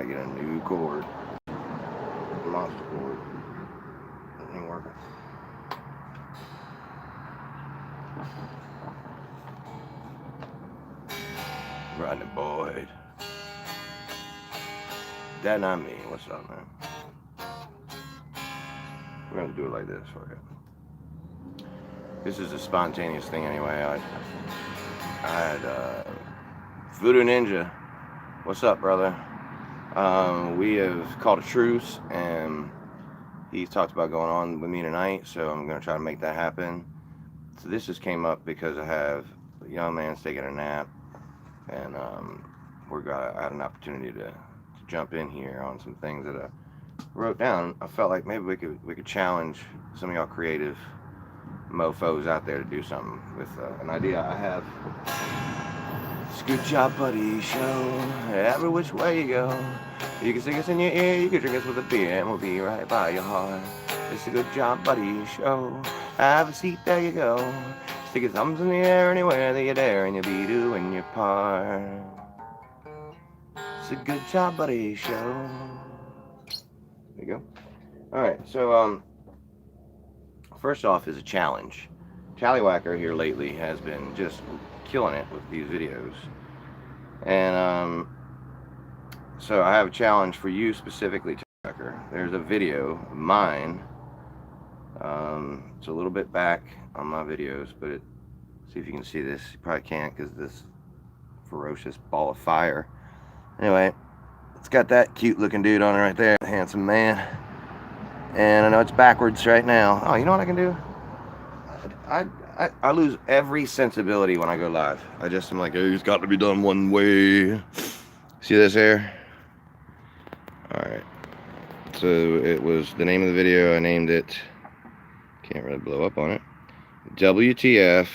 gotta get a new cord. Monster cord. It ain't working. Rodney Boyd. That not me. What's up, man? We're gonna do it like this for you. This is a spontaneous thing anyway. I had Voodoo Ninja. What's up, brother? We have called a truce, and he's talked about going on with me tonight, so I'm gonna try to make that happen. So this just came up because I have a young man taking a nap, and I had an opportunity to jump in here on some things that I wrote down. I felt like maybe we could challenge some of y'all creative mofos out there to do something with an idea I have. It's a good job, buddy show. Every which way you go, you can sing us in your ear, you can drink us with a beer, and we'll be right by your heart. It's a good job, buddy show. Have a seat, there you go. Stick your thumbs in the air anywhere that you dare, and you'll be doing your part. It's a good job, buddy show. There you go. Alright, so first off is a challenge. Tallywhacker here lately has been just killing it with these videos. And so I have a challenge for you specifically, Tallywhacker. There's a video of mine. It's a little bit back on my videos, but see if you can see this. You probably can't because this ferocious ball of fire. Anyway, it's got that cute looking dude on it right there, handsome man. And I know it's backwards right now. Oh, you know what I can do? I lose every sensibility when I go live. I just am like, oh, it's got to be done one way. See this here? Alright. So it was the name of the video. I named it, can't really blow up on it, WTF.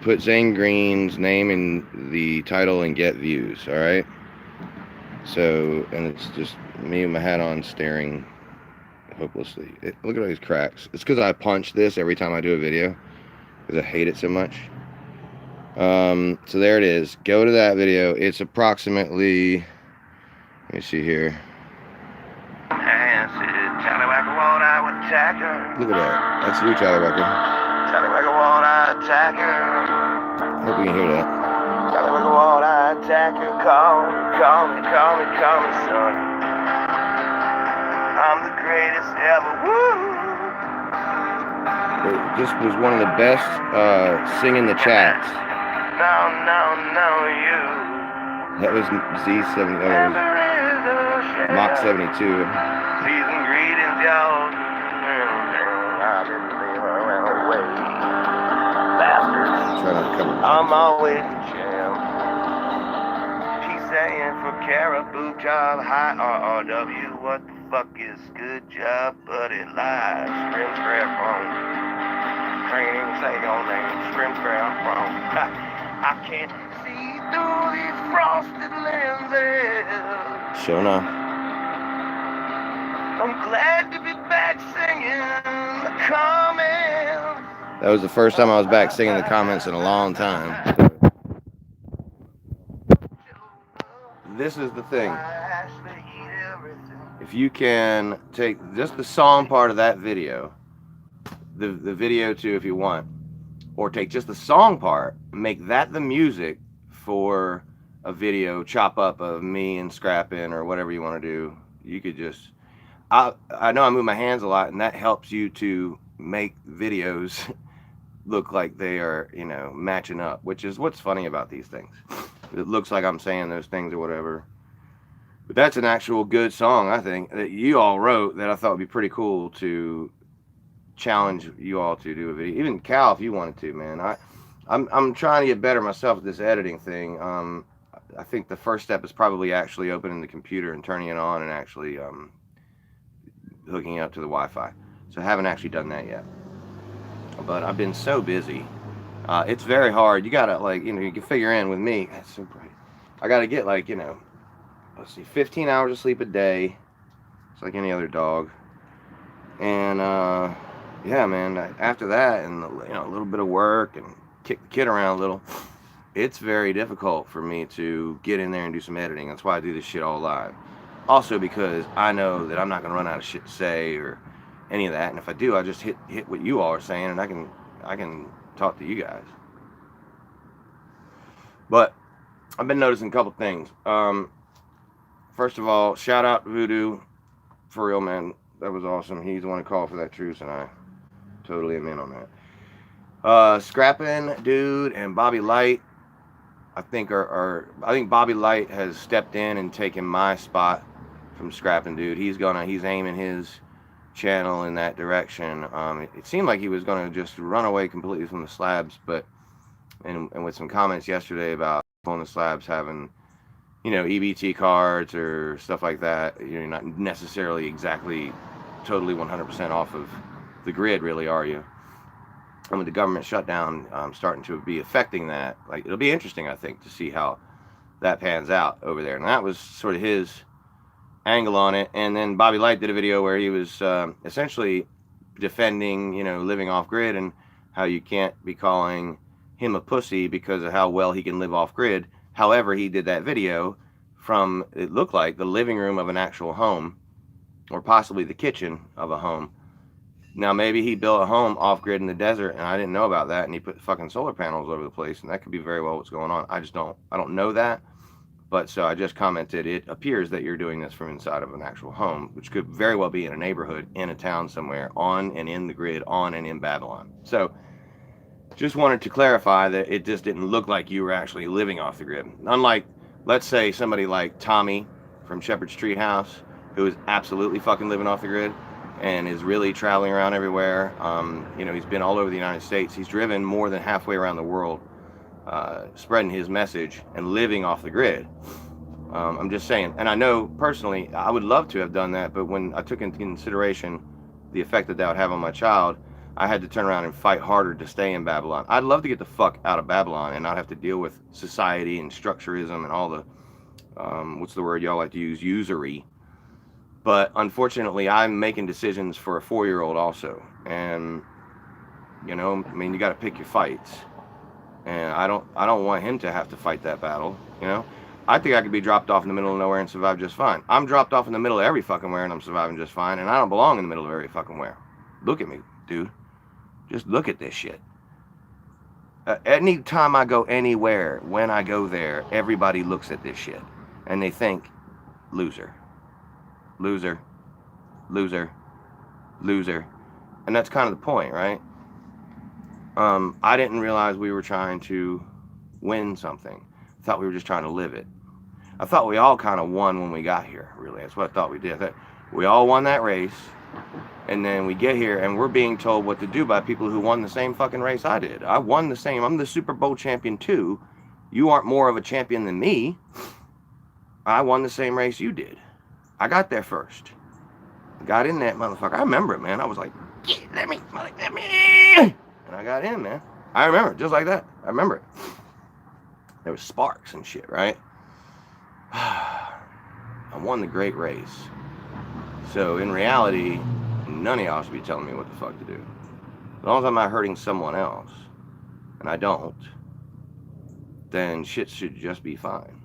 Put Zane Green's name in the title and get views. Alright? So, and it's just me with my hat on staring hopelessly. Look at all these cracks. It's because I punch this every time I do a video because I hate it so much. So there it is. Go to that video. It's approximately, let me see here. Look at that. That's you, Tallywhacker. Hope you can hear that. Call me, son. I'm the greatest ever. Woo! This was one of the best singing the chats. No, you. That was Z70. Mach 72. Season greetings, y'all. Bastards. I'm always jam. She's saying for caribou job, high RRW. What the fuck is good job, buddy? Live. Scrim scrap from. Training, say your name. Scrim scrap from. I can't see through these frosted lenses. Sure enough. I'm glad to be back singing the comments. That was the first time I was back singing the comments in a long time. This is the thing. If you can take just the song part of that video, the video too if you want, or take just the song part, make that the music for a video, chop up of me and scrapping or whatever you want to do. You could just, I know I move my hands a lot, and that helps you to make videos look like they are, you know, matching up, which is what's funny about these things. It looks like I'm saying those things or whatever. But that's an actual good song, I think, that you all wrote that I thought would be pretty cool to challenge you all to do a video. Even Cal, if you wanted to, man. I'm trying to get better myself at this editing thing. I think the first step is probably actually opening the computer and turning it on and actually hooking it up to the Wi-Fi. So I haven't actually done that yet. But I've been so busy. It's very hard. You gotta, like, you know, you can figure in with me. That's so bright. I gotta get, like, you know, let's see, 15 hours of sleep a day. It's like any other dog. And yeah, man, after that, and, you know, a little bit of work and kick the kid around a little, it's very difficult for me to get in there and do some editing. That's why I do this shit all live. Also because I know that I'm not going to run out of shit to say or any of that. And if I do, I just hit what you all are saying, and I can talk to you guys. But I've been noticing a couple things. First of all, shout out to Voodoo. For real, man. That was awesome. He's the one who called for that truce, and I totally am in on that. Scrappin' Dude and Bobby Light, I think I think Bobby Light has stepped in and taken my spot from Scrappin' Dude. He's aiming his channel in that direction. It seemed like he was gonna just run away completely from the slabs, but and with some comments yesterday about on the slabs having, you know, EBT cards or stuff like that. You're not necessarily exactly totally 100% off of the grid, really, are you? And with the government shutdown starting to be affecting that, like, it'll be interesting, I think, to see how that pans out over there. And that was sort of his angle on it. And then Bobby Light did a video where he was essentially defending, you know, living off grid and how you can't be calling him a pussy because of how well he can live off grid. However, he did that video from, it looked like, the living room of an actual home, or possibly the kitchen of a home. Now, maybe he built a home off grid in the desert, and I didn't know about that, and he put fucking solar panels over the place, and that could be very well what's going on. I don't know that. But so I just commented, it appears that you're doing this from inside of an actual home, which could very well be in a neighborhood, in a town somewhere, on and in the grid, on and in Babylon. So just wanted to clarify that it just didn't look like you were actually living off the grid. Unlike, let's say, somebody like Tommy from Shepherd's Treehouse, who is absolutely fucking living off the grid and is really traveling around everywhere. You know, he's been all over the United States. He's driven more than halfway around the world, spreading his message and living off the grid. I'm just saying. And I know personally, I would love to have done that, but when I took into consideration the effect that that would have on my child, I had to turn around and fight harder to stay in Babylon. I'd love to get the fuck out of Babylon and not have to deal with society and structurism and all the, what's the word y'all like to use, usury. But unfortunately, I'm making decisions for a 4-year-old also. And, you know, I mean, you got to pick your fights. And I don't want him to have to fight that battle, you know. I think I could be dropped off in the middle of nowhere and survive just fine. I'm dropped off in the middle of every fucking where and I'm surviving just fine. And I don't belong in the middle of every fucking where. Look at me, dude. Just look at this shit. Any time I go anywhere, when I go there, everybody looks at this shit. And they think, loser. Loser. Loser. Loser. And that's kind of the point, right? I didn't realize we were trying to win something. I thought we were just trying to live it. I thought we all kind of won when we got here, really. That's what I thought we did. I thought we all won that race. And then we get here and we're being told what to do by people who won the same fucking race I did. I won the same. I'm the Super Bowl champion too. You aren't more of a champion than me. I won the same race you did. I got there first. Got in that motherfucker. I remember it, man. I was like, let me. And I got in, man. I remember it, just like that. I remember it. There was sparks and shit, right? I won the great race. So in reality, none of y'all should be telling me what the fuck to do. As long as I'm not hurting someone else, and I don't, then shit should just be fine.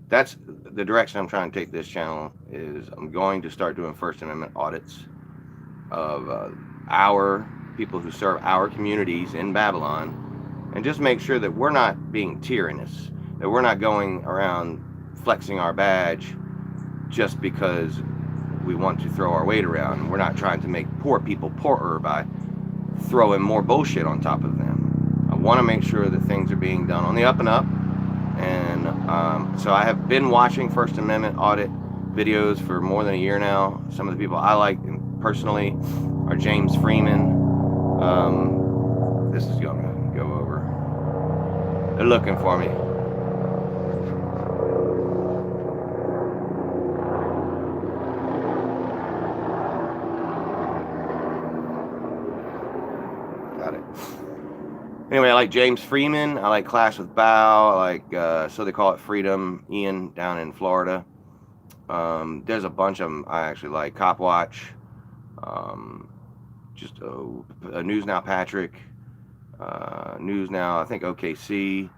That's the direction I'm trying to take this channel. Is I'm going to start doing First Amendment audits of our people who serve our communities in Babylon, and just make sure that we're not being tyrannous, that we're not going around flexing our badge just because we want to throw our weight around. We're not trying to make poor people poorer by throwing more bullshit on top of them. I want to make sure that things are being done on the up and up. And so I have been watching First Amendment audit videos for more than a year now. Some of the people I like personally are James Freeman. This is going to go over. They're looking for me. Anyway, I like James Freeman. I like Clash with Bow. I like So They Call It Freedom, Ian down in Florida. There's a bunch of them I actually like. Cop Watch. Just News Now Patrick. News Now, I think OKC.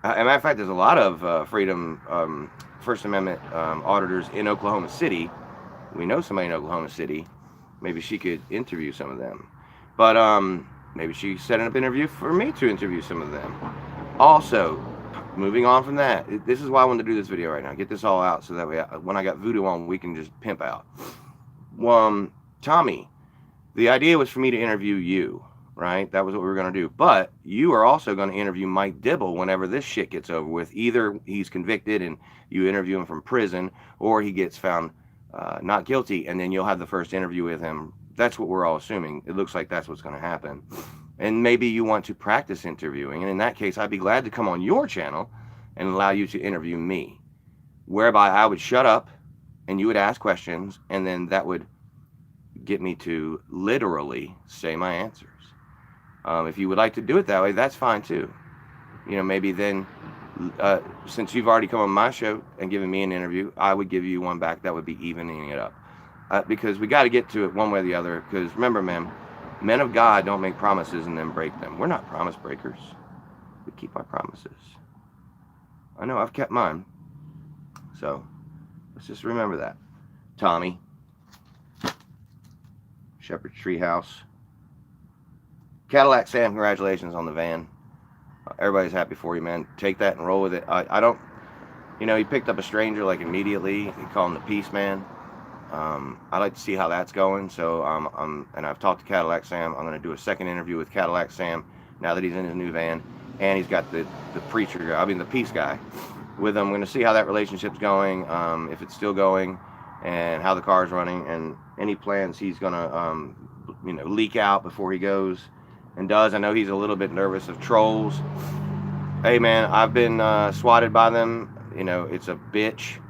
As a matter of fact, there's a lot of freedom First Amendment auditors in Oklahoma City. We know somebody in Oklahoma City. Maybe she could interview some of them. But maybe she set up an interview for me to interview some of them. Also, moving on from that, this is why I wanted to do this video right now. Get this all out so that way, when I got Voodoo on, we can just pimp out. Tommy, the idea was for me to interview you, right? That was what we were going to do. But you are also going to interview Mike Dibble whenever this shit gets over with. Either he's convicted and you interview him from prison, or he gets found not guilty, and then you'll have the first interview with him. That's what we're all assuming. It looks like that's what's going to happen. And maybe you want to practice interviewing, and in that case, I'd be glad to come on your channel and allow you to interview me, whereby I would shut up and you would ask questions, and then that would get me to literally say my answers. If you would like to do it that way, that's fine too. You know, maybe then, since you've already come on my show and given me an interview, I would give you one back. That would be evening it up. Because we got to get to it one way or the other. Because remember, man, men of God don't make promises and then break them. We're not promise breakers. We keep our promises. I know I've kept mine. So let's just remember that. Tommy, Shepherd's Treehouse, Cadillac Sam, congratulations on the van. Everybody's happy for you, man. Take that and roll with it. I don't, you know, he picked up a stranger like immediately. He called him the Peace Man. I'd like to see how that's going. So, and I've talked to Cadillac Sam. I'm going to do a second interview with Cadillac Sam now that he's in his new van, and he's got the preacher, I mean the peace guy, with him. I'm going to see how that relationship's going, if it's still going, and how the car's running, and any plans he's going to, you know, leak out before he goes and does. I know he's a little bit nervous of trolls. Hey, man, I've been swatted by them. You know, it's a bitch,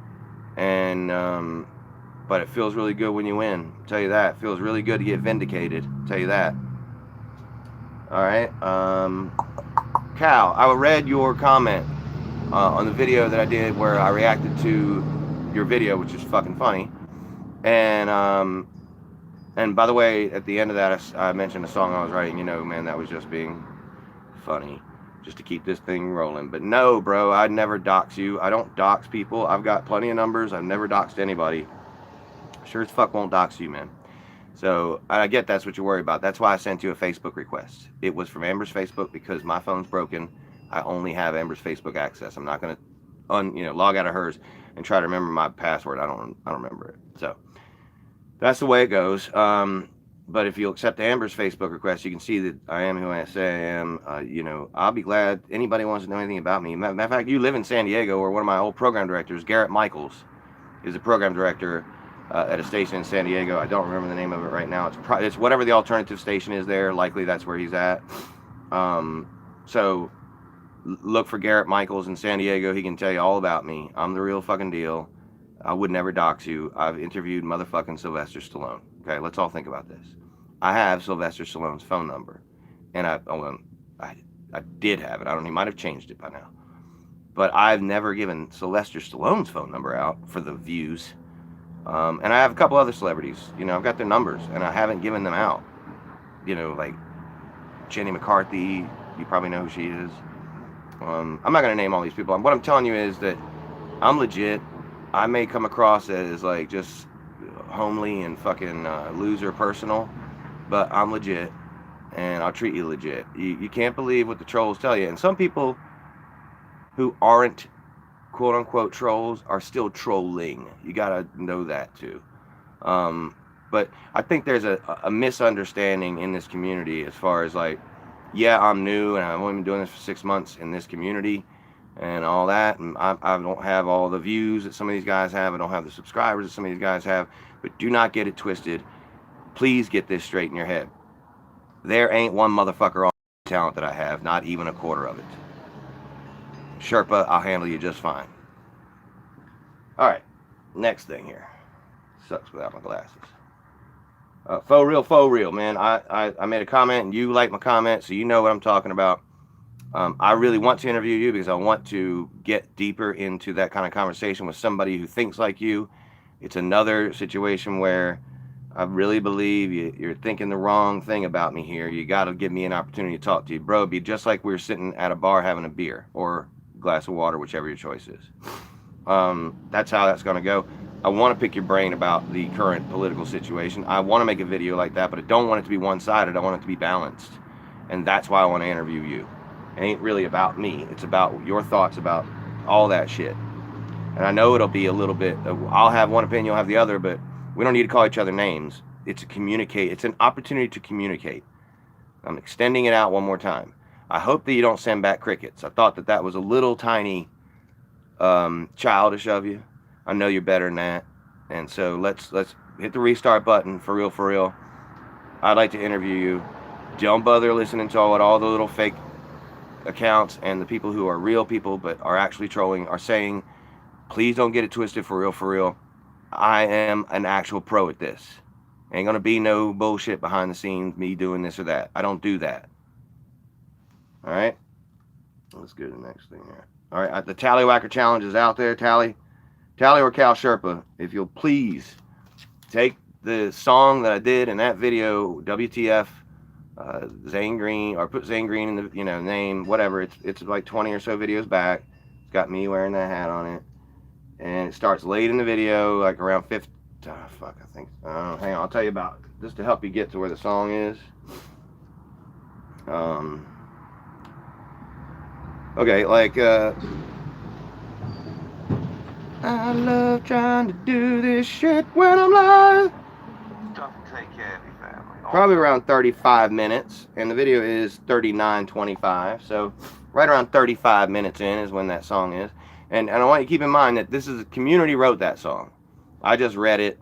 and but it feels really good when you win. I'll tell you that. It feels really good to get vindicated. I'll tell you that. All right. Cal, I read your comment on the video that I did where I reacted to your video, which is fucking funny. And by the way, at the end of that, I mentioned a song I was writing. You know, man, that was just being funny, just to keep this thing rolling. But no, bro, I'd never dox you. I don't dox people. I've got plenty of numbers. I've never doxed anybody. Sure as fuck won't dox you, man. So I get that's what you're worried about. That's why I sent you a Facebook request. It was from Amber's Facebook because my phone's broken. I only have Amber's Facebook access. I'm not gonna log out of hers and try to remember my password. I don't remember it. So that's the way it goes. But if you'll accept Amber's Facebook request, you can see that I am who I say I am. You know, I'll be glad anybody wants to know anything about me. Matter of fact, you live in San Diego, or one of my old program directors, Garrett Michaels, is a program director at a station in San Diego. I don't remember the name of it right now. It's whatever the alternative station is there. Likely that's where he's at. So look for Garrett Michaels in San Diego. He can tell you all about me. I'm the real fucking deal. I would never dox you. I've interviewed motherfucking Sylvester Stallone. Okay, let's all think about this. I have Sylvester Stallone's phone number, and I did have it. I don't know, he might have changed it by now. But I've never given Sylvester Stallone's phone number out for the views. And I have a couple other celebrities, you know, I've got their numbers, and I haven't given them out. You know, like Jenny McCarthy, you probably know who she is. I'm not going to name all these people. What I'm telling you is that I'm legit. I may come across as like just homely and fucking loser personal, but I'm legit, and I'll treat you legit. You can't believe what the trolls tell you. And some people who aren't quote-unquote trolls are still trolling. You gotta know that too. But I think there's a misunderstanding in this community as far as like, yeah, I'm new and I've only been doing this for 6 months in this community and all that, and I don't have all the views that some of these guys have. I don't have the subscribers that some of these guys have. But do not get it twisted. Please get this straight in your head. There ain't one motherfucker on talent that I have, not even a quarter of it. Sherpa, I'll handle you just fine. Alright, next thing here. Sucks without my glasses. Faux real, man. I made a comment and you liked my comment, so you know what I'm talking about. I really want to interview you because I want to get deeper into that kind of conversation with somebody who thinks like you. It's another situation where I really believe you're thinking the wrong thing about me here. You got to give me an opportunity to talk to you. Bro, it'd be just like we were sitting at a bar having a beer or glass of water, whichever your choice is. That's how that's going to go. I want to pick your brain about the current political situation. I want to make a video like that, but I don't want it to be one-sided. I want it to be balanced. And that's why I want to interview you. It ain't really about me. It's about your thoughts about all that shit. And I know it'll be a little bit, I'll have one opinion, you'll have the other, but we don't need to call each other names. It's an opportunity to communicate. I'm extending it out one more time. I hope that you don't send back crickets. I thought that was a little tiny childish of you. I know you're better than that. And so let's hit the restart button, for real, for real. I'd like to interview you. Don't bother listening to all the little fake accounts and the people who are real people but are actually trolling are saying, please don't get it twisted, for real, for real. I am an actual pro at this. Ain't gonna be no bullshit behind the scenes, me doing this or that. I don't do that. All right? Let's go to the next thing here. All right, the Tallywhacker challenge is out there. Tally or Cal Sherpa, if you'll please take the song that I did in that video, WTF, Zane Green, or put Zane Green in the name, whatever. It's like 20 or so videos back. It's got me wearing that hat on it, and it starts late in the video, like around 50. Fuck, I think. Hang on, I'll tell you about it, just to help you get to where the song is. Okay, like I love trying to do this shit when I'm live. Tough to take care of your family. Probably around 35 minutes, and the video is 39:25. So right around 35 minutes in is when that song is. And I want you to keep in mind that this is a community wrote that song. I just read it,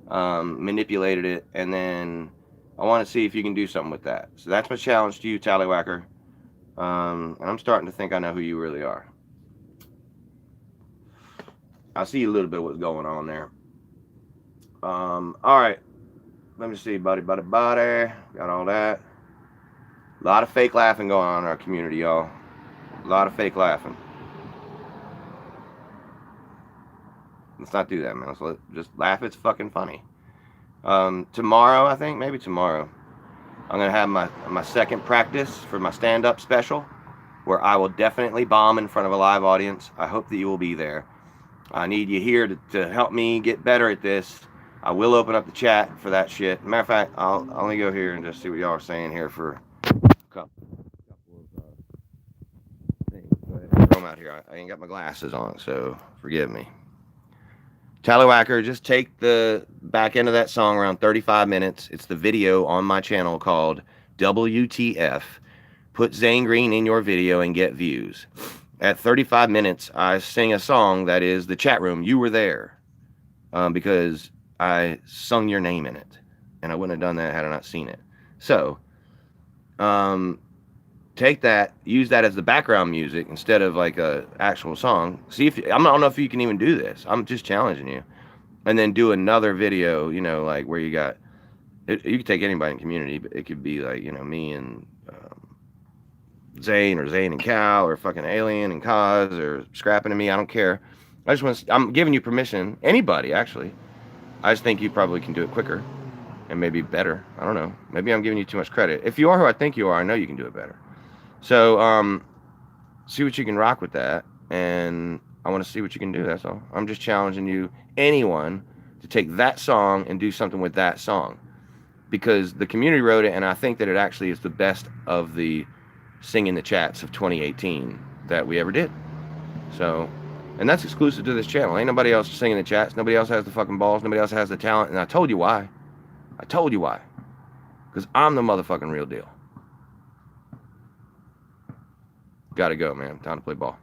manipulated it, and then I want to see if you can do something with that. So that's my challenge to you, Tallywhacker. And I'm starting to think I know who you really are. I see a little bit of what's going on there. All right. Let me see, buddy. Got all that. A lot of fake laughing going on in our community, y'all. A lot of fake laughing. Let's not do that, man. Let's just laugh. It's fucking funny. Tomorrow, I think, maybe tomorrow, I'm going to have my second practice for my stand-up special, where I will definitely bomb in front of a live audience. I hope that you will be there. I need you here to help me get better at this. I will open up the chat for that shit. Matter of fact, I'll only go here and just see what y'all are saying here for a couple of things. Go ahead and throw them out here. I ain't got my glasses on, so forgive me. Tallywhacker, just take the back end of that song around 35 minutes. It's the video on my channel called WTF. Put Zane Green in your video and get views. At 35 minutes, I sing a song that is the chat room. You were there because I sung your name in it. And I wouldn't have done that had I not seen it. So, take that, use that as the background music instead of like a actual song. See if I don't know if you can even do this. I'm just challenging you. And then do another video, like where you got, you could take anybody in community, but it could be like, me and Zane, or Zane and Cal, or fucking Alien and Kaz, or Scrapping to me. I don't care. I'm giving you permission. Anybody, actually. I just think you probably can do it quicker and maybe better. I don't know. Maybe I'm giving you too much credit. If you are who I think you are, I know you can do it better. So, see what you can rock with that, and I want to see what you can do, that's all. I'm just challenging you, anyone, to take that song and do something with that song. Because the community wrote it, and I think that it actually is the best of the Sing in the Chats of 2018 that we ever did. So, and that's exclusive to this channel. Ain't nobody else singing the chats. Nobody else has the fucking balls. Nobody else has the talent, and I told you why. Because I'm the motherfucking real deal. Gotta go, man. Time to play ball.